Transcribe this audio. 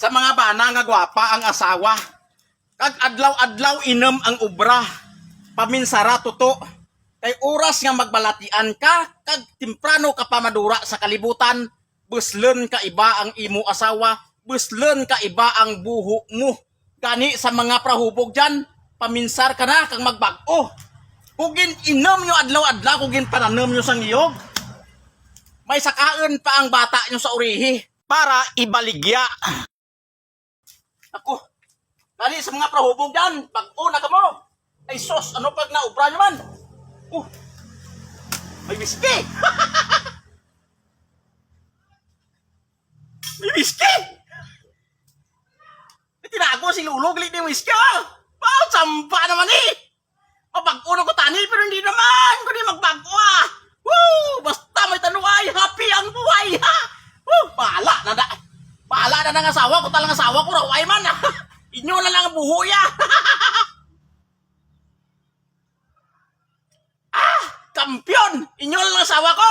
Sa mga bana nga gwapa ang asawa. Kag adlaw-adlaw inom ang ubra. Paminsara tuto. Kay oras nga magbalatian ka, kag temprano ka pa madura sa kalibutan, buslen ka iba ang imo asawa, buslen ka iba ang buho mo. Gani sa mga prahubog dyan, paminsar ka na kang magbag-o. Kugin inom nyo adlaw-adlaw, kugin pananom nyo sang iyog. May sakaon pa ang bata nyo sa urihi para ibaligya. Ako, gani sa mga prahubog dyan, bag-o na ka mo. Ay sos, ano pag naubra nyo man? May whiskey! May whiskey! Tinago si Lulog, lit yung whiskey, oh! Wow, sampa naman eh! Mabag-uno ko tani, pero hindi naman! Kundi magbago, ah! Woo! Basta may tanuay, happy ang buhay, ha! Woo! Bahala na da! Bahala na ng asawa ko, talang asawa ko, raway man, ha! Inyo na lang ang buhoy, ah! Kampiyon! Inyo lang ang asawa ko!